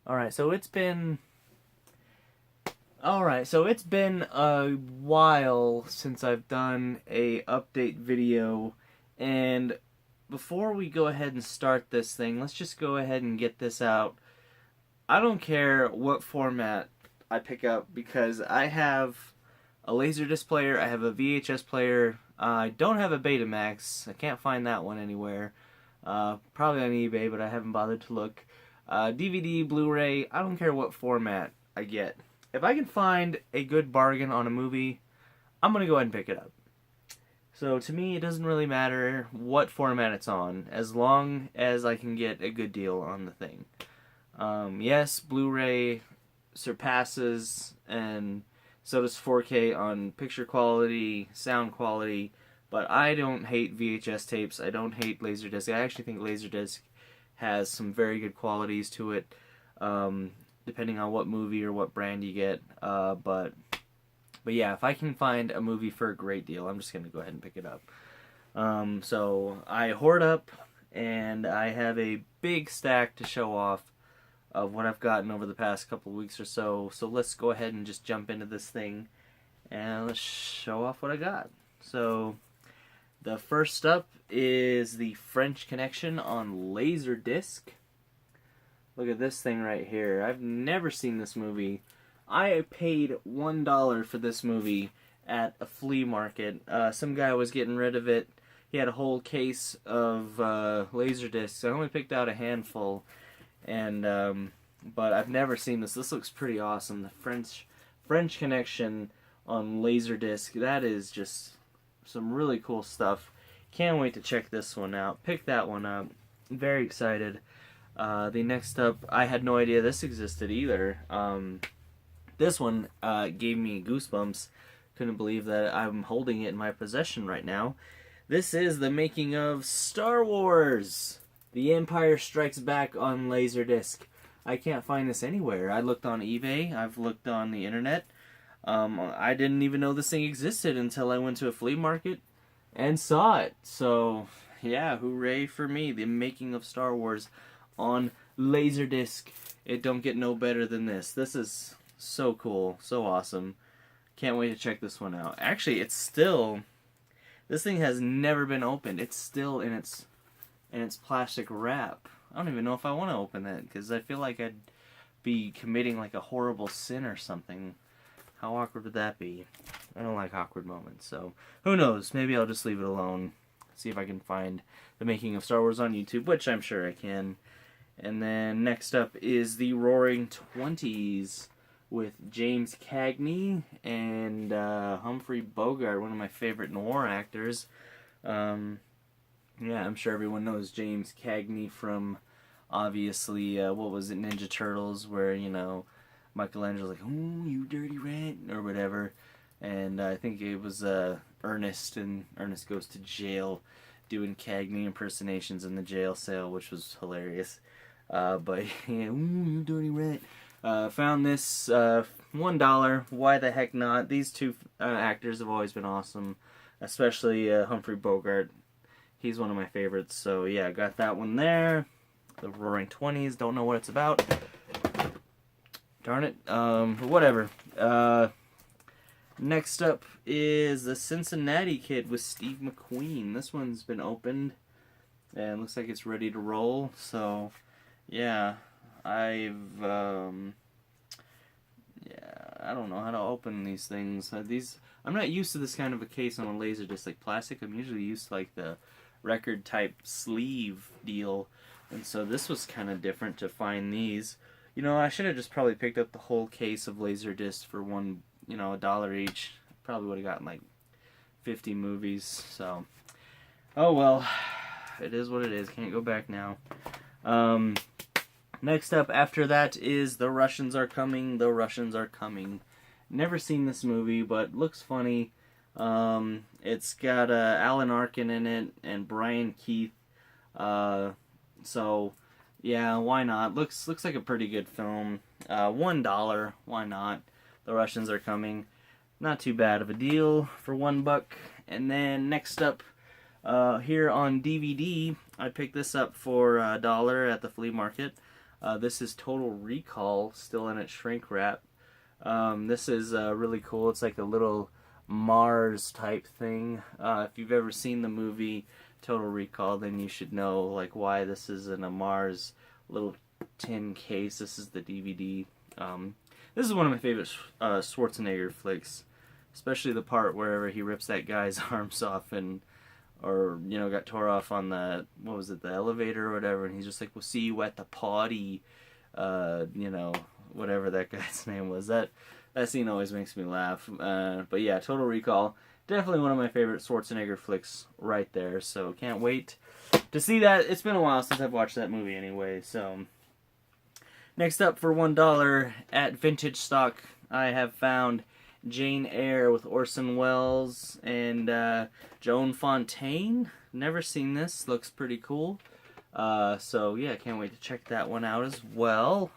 Alright, so it's been... Alright, so it's been a while since I've done a update video, and before we go ahead and start this thing, let's just go ahead and get this out. I don't care what format I pick up because I have a laserdisc player, I have a VHS player, I don't have a Betamax, I can't find that one anywhere. Probably on eBay, but I haven't bothered to look. DVD, Blu-ray, I don't care what format I get. If I can find a good bargain on a movie, I'm going to go ahead and pick it up. So to me, it doesn't really matter what format it's on, as long as I can get a good deal on the thing. Yes, Blu-ray surpasses, and so does 4K on picture quality, sound quality, but I don't hate VHS tapes, I don't hate Laserdisc. I actually think Laserdisc has some very good qualities to it, depending on what movie or what brand you get, but yeah, if I can find a movie for a great deal, I'm just going to go ahead and pick it up. So I hoard up, and I have a big stack to show off of what I've gotten over the past couple of weeks or so. So let's go ahead and just jump into this thing, and let's show off what I got. So the first up is the French Connection on Laserdisc. Look at this thing right here. I've never seen this movie. I paid $1 for this movie at a flea market. Some guy was getting rid of it. He had a whole case of Laserdiscs. I only picked out a handful, and but I've never seen this. This looks pretty awesome. The French Connection on Laserdisc. That is just some really cool stuff. Can't wait to check this one out. Pick that one up. Very excited. The next up, I had no idea this existed either. This one gave me goosebumps. Couldn't believe that I'm holding it in my possession right now. This is the making of Star Wars: The Empire Strikes Back on Laserdisc. I can't find this anywhere. I looked on eBay. I've looked on the internet. I didn't even know this thing existed until I went to a flea market and saw it. So, yeah, hooray for me. The making of Star Wars on Laserdisc. It don't get no better than this. This is so cool. So awesome. Can't wait to check this one out. Actually, it's still... This thing has never been opened. It's still in its plastic wrap. I don't even know if I want to open it, because I feel like I'd be committing like a horrible sin or something. How awkward would that be? I don't like awkward moments, so who knows? Maybe I'll just leave it alone. See if I can find the making of Star Wars on YouTube, which I'm sure I can. And then next up is the Roaring Twenties with James Cagney and Humphrey Bogart, one of my favorite noir actors. Yeah, I'm sure everyone knows James Cagney from, obviously, what was it, Ninja Turtles, where, you know, Michelangelo's like, "Oh, you dirty rat," or whatever. And I think it was Ernest, and Ernest goes to jail doing Cagney impersonations in the jail cell, which was hilarious. But, yeah, "Ooh, you dirty rat." Found this $1. Why the heck not? These two actors have always been awesome, especially Humphrey Bogart. He's one of my favorites, so yeah, got that one there. The Roaring Twenties, don't know what it's about. Darn it. Whatever. Next up is the Cincinnati Kid with Steve McQueen. This one's been opened, and looks like it's ready to roll, so yeah. I don't know how to open these things. I'm not used to this kind of a case on a Laserdisc, like plastic. I'm usually used to like the record type sleeve deal, and so this was kind of different to find these. You know, I should have just probably picked up the whole case of Laserdisc for $1 each. Probably would have gotten like 50 movies. So, oh well, it is what it is. Can't go back now. Next up after that is The Russians Are Coming. The Russians Are Coming. Never seen this movie, but looks funny. It's got Alan Arkin in it and Brian Keith. So yeah, why not? Looks like a pretty good film. $1, why not? The Russians Are Coming. Not too bad of a deal for $1. And then next up, here on DVD, I picked this up for $1 at the flea market. This is Total Recall, still in its shrink wrap. This is really cool. It's like a little Mars type thing. If you've ever seen the movie Total Recall, then you should know like why this is in a Mars little tin case. This is the DVD. This is one of my favorite Schwarzenegger flicks, especially the part wherever he rips that guy's arms off or got tore off on the, what was it, the elevator or whatever, and he's just like, we'll see you at the party, whatever that guy's name was. That scene always makes me laugh. But yeah, Total Recall, definitely one of my favorite Schwarzenegger flicks right there, so can't wait to see that. It's been a while since I've watched that movie anyway, so. Next up, for $1 at Vintage Stock, I have found Jane Eyre with Orson Welles and Joan Fontaine. Never seen this. Looks pretty cool. So yeah, can't wait to check that one out as well.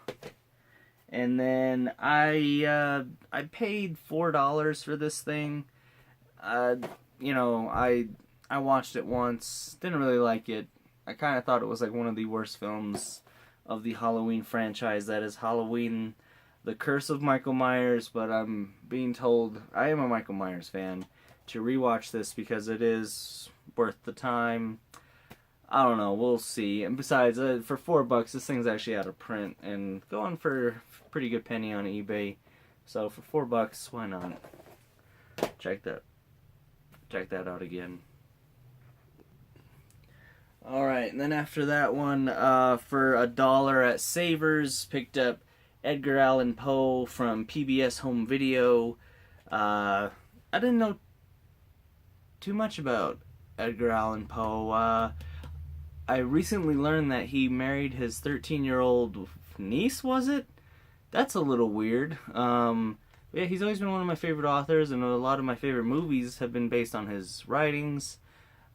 And then I paid $4 for this thing. I watched it once. Didn't really like it. I kind of thought it was like one of the worst films of the Halloween franchise, that is Halloween, The Curse of Michael Myers, but I'm being told, I am a Michael Myers fan, to rewatch this because it is worth the time. I don't know, we'll see. And besides, for $4, this thing's actually out of print and going for a pretty good penny on eBay. So for $4, why not? Check that out again. Alright, and then after that one, for $1 at Savers, picked up Edgar Allan Poe from PBS Home Video. I didn't know too much about Edgar Allan Poe. I recently learned that he married his 13-year-old niece, was it? That's a little weird. Yeah, he's always been one of my favorite authors, and a lot of my favorite movies have been based on his writings.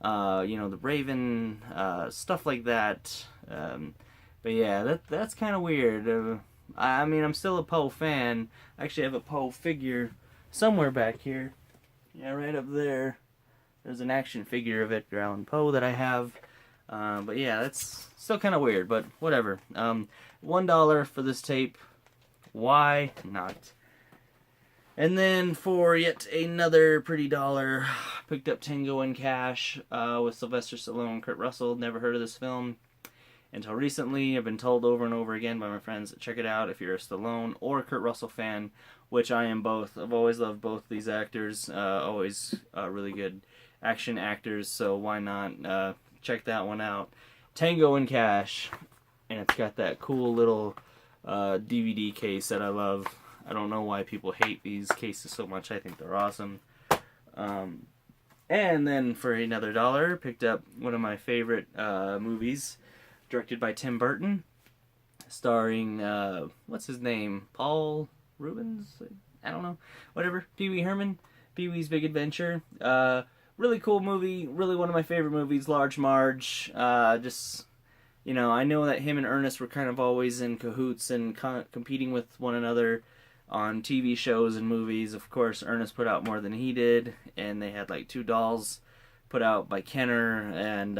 The Raven, stuff like that. But yeah, that's kind of weird. I mean, I'm still a Poe fan. I actually have a Poe figure somewhere back here. Yeah, right up there. There's an action figure of Edgar Allan Poe that I have. But yeah, that's still kind of weird, but whatever. $1 for this tape. Why not? And then for yet another pretty dollar, picked up Tango and Cash with Sylvester Stallone and Kurt Russell. Never heard of this film until recently. I've been told over and over again by my friends, check it out if you're a Stallone or Kurt Russell fan, which I am both. I've always loved both these actors. Always really good action actors, so why not check that one out. Tango and Cash, and it's got that cool little DVD case that I love. I don't know why people hate these cases so much. I think they're awesome. And then for another dollar, picked up one of my favorite movies, directed by Tim Burton, starring, what's his name? Paul Rubens? I don't know. Whatever. Pee Wee Herman. Pee Wee's Big Adventure. Really cool movie. Really one of my favorite movies. Large Marge. I know that him and Ernest were kind of always in cahoots and competing with one another on TV shows and movies. Of course, Ernest put out more than he did, and they had like 2 dolls put out by Kenner, and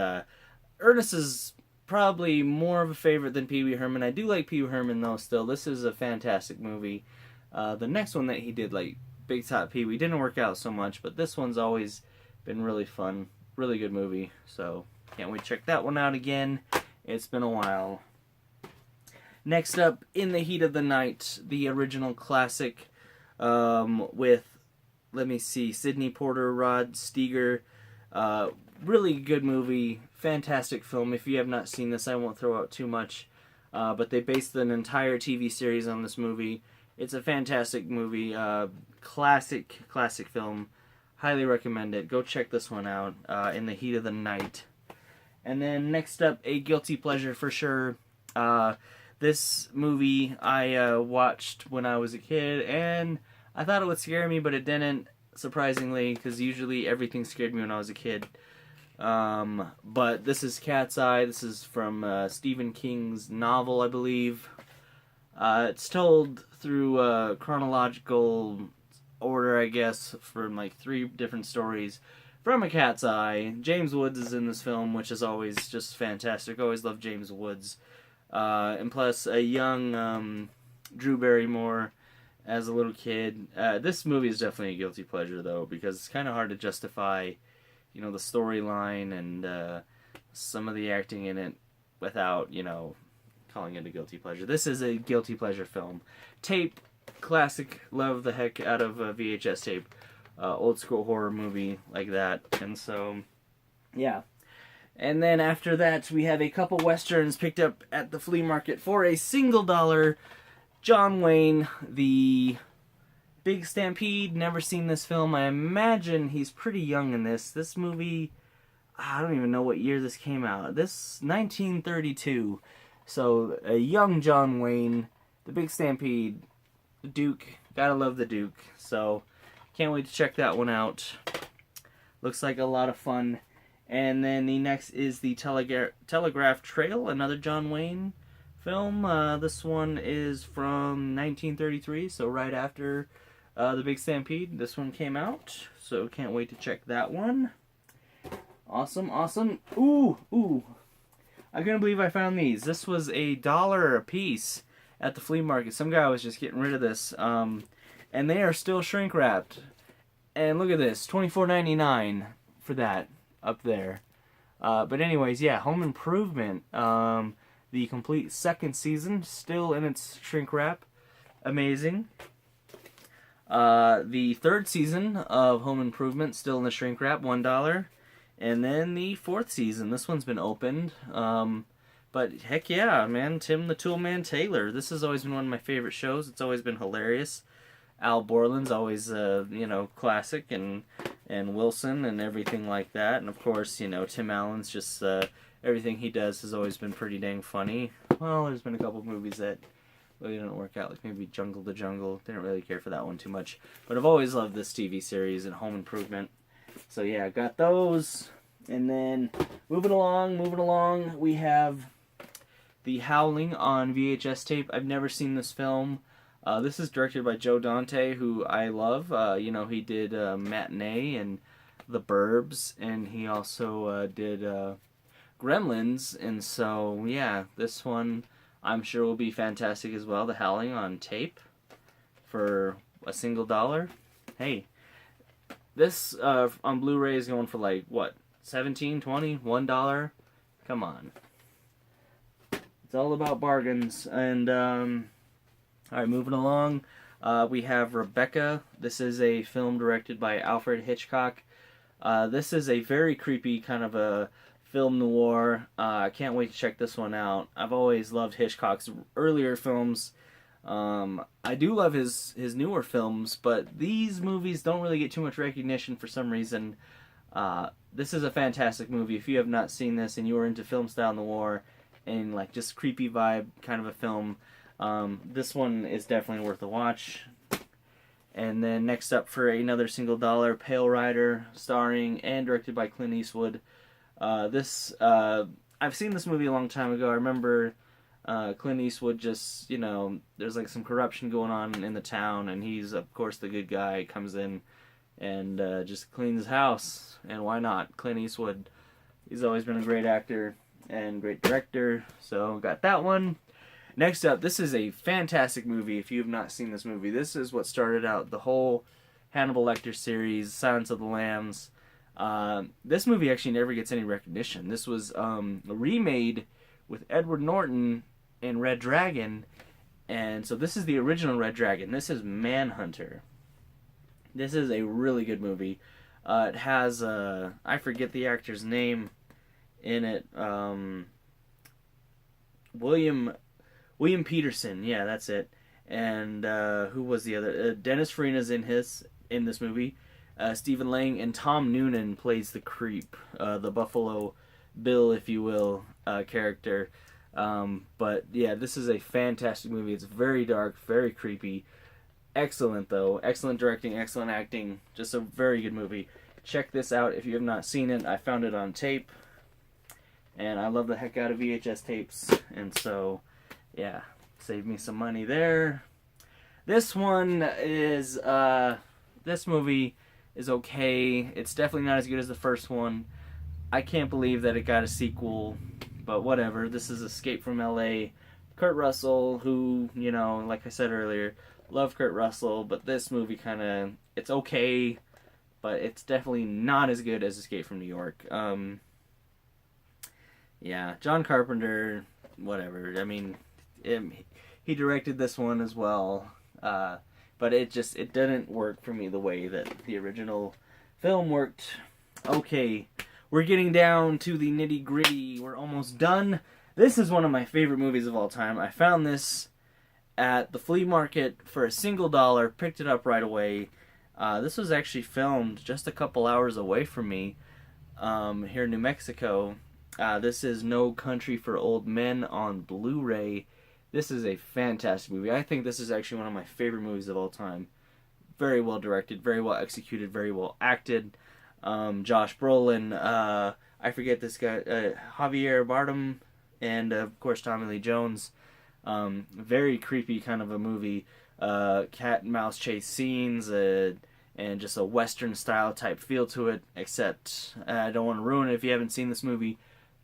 Ernest is probably more of a favorite than Pee Wee Herman. I do like Pee Wee Herman though still. This is a fantastic movie. The next one that he did, like Big Top Pee Wee, didn't work out so much, but this one's always been really fun. Really good movie, so can't wait to check that one out again. It's been a while. Next up, In the Heat of the Night, the original classic with, let me see, Sidney Porter, Rod Steiger. Really good movie, fantastic film. If you have not seen this, I won't throw out too much. But they based an entire TV series on this movie. It's a fantastic movie, classic film. Highly recommend it. Go check this one out, In the Heat of the Night. And then next up, a guilty pleasure for sure. This movie I watched when I was a kid, and I thought it would scare me, but it didn't, surprisingly, because usually everything scared me when I was a kid. But this is Cat's Eye. This is from Stephen King's novel, I believe. It's told through chronological order, I guess, from like 3 different stories from A Cat's Eye. James Woods is in this film, which is always just fantastic. Always loved James Woods. And plus a young Drew Barrymore as a little kid. This movie is definitely a guilty pleasure, though, because it's kind of hard to justify, the storyline and some of the acting in it without, calling it a guilty pleasure. This is a guilty pleasure film. Tape, classic, love the heck out of a VHS tape. Old school horror movie like that. And so, yeah. And then after that, we have a couple westerns picked up at the flea market for a single dollar. John Wayne, The Big Stampede. Never seen this film. I imagine he's pretty young in this. This movie, I don't even know what year this came out. This 1932. So a young John Wayne, The Big Stampede, the Duke. Gotta love the Duke. So can't wait to check that one out. Looks like a lot of fun. And then the next is the Telegraph Trail, another John Wayne film. This one is from 1933, so right after The Big Stampede, this one came out. So can't wait to check that one. Awesome, awesome. Ooh. I couldn't believe I found these. This was $1 a piece at the flea market. Some guy was just getting rid of this. And they are still shrink wrapped. And look at this, $24.99 for that up there. But anyways, yeah, Home Improvement. The complete second season, still in its shrink wrap. Amazing. The third season of Home Improvement, still in the shrink wrap, $1. And then the fourth season, this one's been opened. But heck yeah, man, Tim the Toolman Taylor. This has always been one of my favorite shows. It's always been hilarious. Al Borland's always, classic, and Wilson and everything like that. And of course, Tim Allen's just, everything he does has always been pretty dang funny. Well, there's been a couple movies that really didn't work out, like maybe Jungle to Jungle. Didn't really care for that one too much. But I've always loved this TV series and Home Improvement. So yeah, got those. And then moving along, we have The Howling on VHS tape. I've never seen this film. This is directed by Joe Dante, who I love. He did Matinee and The Burbs, and he also did Gremlins. And so, yeah, this one I'm sure will be fantastic as well. The Howling on tape for a single dollar. Hey, this on Blu-ray is going for like, what, $17, $20, $1? Come on. It's all about bargains. And, alright, moving along, we have Rebecca. This is a film directed by Alfred Hitchcock. This is a very creepy kind of a film noir. I can't wait to check this one out. I've always loved Hitchcock's earlier films. I do love his newer films, but these movies don't really get too much recognition for some reason. This is a fantastic movie. If you have not seen this and you are into film style noir and like just creepy vibe kind of a film, this one is definitely worth a watch. And then next up for another single dollar, Pale Rider, starring and directed by Clint Eastwood. I've seen this movie a long time ago. I remember Clint Eastwood just, there's like some corruption going on in the town, and he's, of course, the good guy, comes in and just cleans his house. And why not? Clint Eastwood, he's always been a great actor and great director, so got that one. Next up, this is a fantastic movie. If you have not seen this movie, this is what started out the whole Hannibal Lecter series, Silence of the Lambs. This movie actually never gets any recognition. This was remade with Edward Norton and Red Dragon, and so this is the original Red Dragon. This is Manhunter. This is a really good movie. It has, I forget the actor's name in it, William Peterson, yeah, that's it. And who was the other? Dennis Farina's in this movie. Stephen Lang and Tom Noonan plays the creep, the Buffalo Bill, if you will, character. But yeah, this is a fantastic movie. It's very dark, very creepy. Excellent though. Excellent directing, excellent acting. Just a very good movie. Check this out if you have not seen it. I found it on tape. And I love the heck out of VHS tapes. And so, yeah, save me some money there. This one is, this movie is okay. It's definitely not as good as the first one. I can't believe that it got a sequel but whatever. This is Escape from L.A. Kurt Russell, who, you know, like I said earlier, love Kurt Russell, but this movie kind of, it's okay, but it's definitely not as good as Escape from New York. Yeah, John Carpenter, whatever. I mean, he directed this one as well, but it didn't work for me the way that the original film worked. Okay, we're getting down to the nitty gritty. We're almost done. This is one of my favorite movies of all time. I found this at the flea market for $1, picked it up right away. This was actually filmed just a couple hours away from me, here in New Mexico. This is No Country for Old Men on Blu-ray. This is a fantastic movie. I think this is actually one of my favorite movies of all time. Very well directed, very well executed, very well acted. Josh Brolin, I forget this guy, Javier Bardem, and of course Tommy Lee Jones. Very creepy kind of a movie. Cat and mouse chase scenes, and just a Western style type feel to it, except I don't want to ruin it if you haven't seen this movie.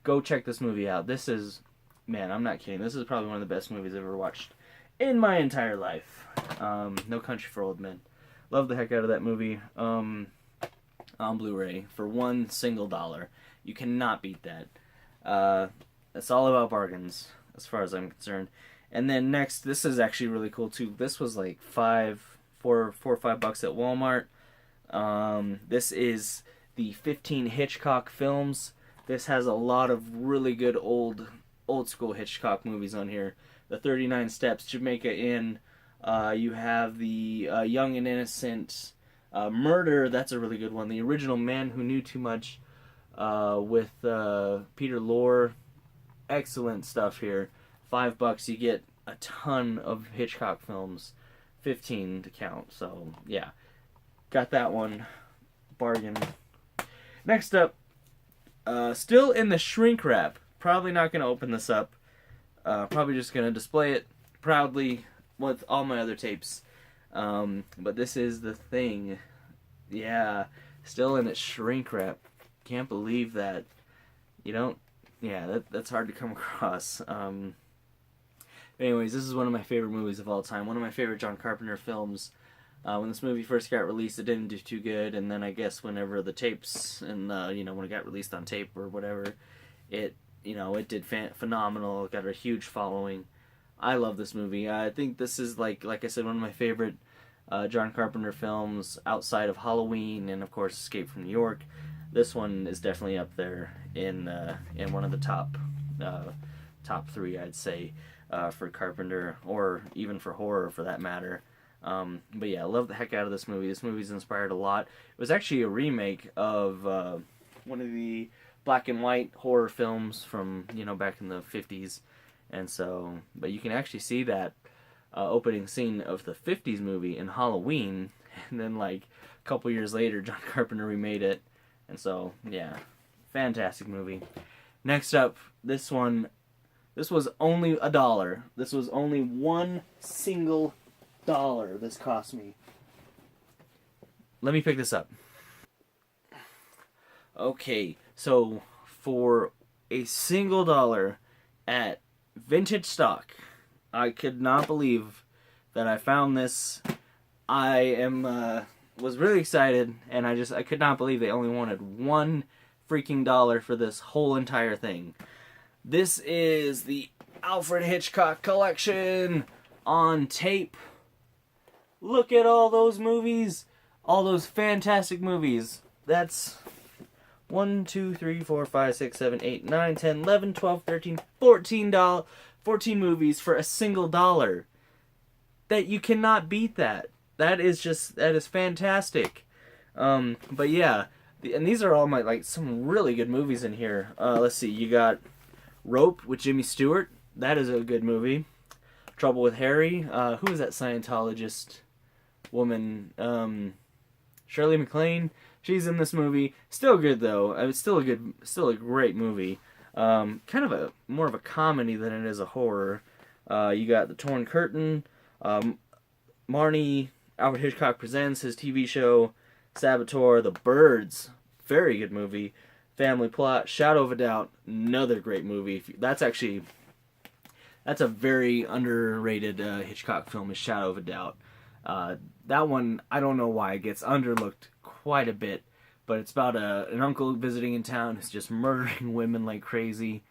Go check this movie out. This is, man, I'm not kidding. This is probably one of the best movies I've ever watched in my entire life. No Country for Old Men. Love the heck out of that movie. On Blu-ray for $1. You cor beat that. It's all about bargains as far as I'm concerned. And then next, this is actually really cool too. This was like $4 or $5 at Walmart. This is the 15 Hitchcock films. This has a lot of really good old school Hitchcock movies on here. The 39 Steps, Jamaica Inn. You have the Young and Innocent Murder. That's a really good one. The Original Man Who Knew Too Much with Peter Lorre. Excellent stuff here. $5, you get a ton of Hitchcock films. 15 to count. So yeah, got that one. Bargain. Next up, still in the shrink wrap. Probably not going to open this up. Probably just going to display it proudly with all my other tapes. But this is The Thing. Yeah, still in its shrink wrap. Can't believe that. You don't. Yeah, that's hard to come across. Anyways, this is one of my favorite movies of all time. One of my favorite John Carpenter films. When this movie first got released, it didn't do too good, and then I guess whenever the tapes and when it got released on tape or whatever, it did phenomenal. It got a huge following. I love this movie. I think this is like I said, one of my favorite John Carpenter films outside of Halloween and of course Escape from New York. This one is definitely up there in one of the top 3, I'd say, for Carpenter, or even for horror for that matter. But yeah, I love the heck out of this movie. This movie's inspired a lot. It was actually a remake of one of the black and white horror films from back in the 50s, and so but you can actually see that opening scene of the 50s movie in Halloween, and then like a couple years later John Carpenter remade it, and so yeah, fantastic movie. Next up, this was only $1. This was only $1 this cost me. Let me pick this up. Okay, so for a $1 at Vintage Stock, I could not believe that I found this. I was really excited, and I could not believe they only wanted $1 freaking dollar for this whole entire thing. This is the Alfred Hitchcock collection on tape. Look at all those movies. All those fantastic movies. That's 1, 2, 3, 4, 5, 6, 7, 8, 9, 10, 11, 12, 13, $14 movies for $1. That you cannot beat that. That is fantastic. But yeah, and these are all some really good movies in here. Let's see, you got Rope with Jimmy Stewart. That is a good movie. Trouble with Harry. Who is that Scientologist woman? Shirley MacLaine. She's in this movie. Still good though. It's still a great movie. Kind of more of a comedy than it is a horror. You got The Torn Curtain. Marnie. Alfred Hitchcock Presents, his TV show. Saboteur. The Birds. Very good movie. family plot. Shadow of a Doubt, another great movie. That's a very underrated Hitchcock film, is Shadow of a Doubt. That one, I don't know why it gets underlooked quite a bit, but it's about an uncle visiting in town who's just murdering women like crazy.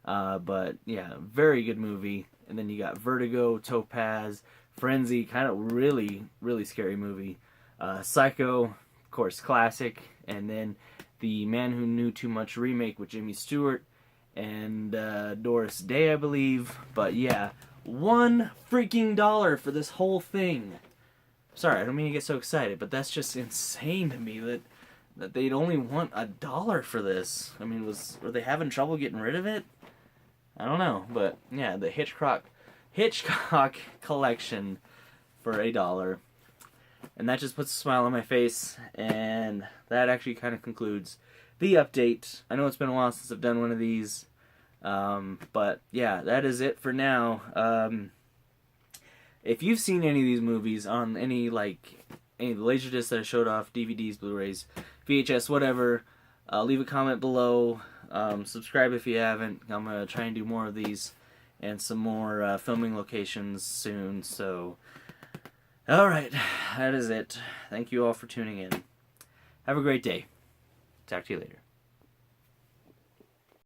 But yeah, very good movie. And then you got Vertigo, Topaz, Frenzy, kind of really, really scary movie. Psycho, of course, classic. And then The Man Who Knew Too Much remake with Jimmy Stewart and Doris Day, I believe. But yeah, $1 freaking for this whole thing. Sorry, I don't mean to get so excited, but that's just insane to me that they'd only want $1 for this. I mean, were they having trouble getting rid of it? I don't know, but yeah, the Hitchcock collection for $1. And that just puts a smile on my face, and that actually kind of concludes the update. I know it's been a while since I've done one of these, but yeah, that is it for now. If you've seen any of these movies on any of the Laserdiscs that I showed off, DVDs, Blu-rays, VHS, whatever, leave a comment below. Subscribe if you haven't. I'm going to try and do more of these and some more filming locations soon. So, alright, that is it. Thank you all for tuning in. Have a great day. Talk to you later.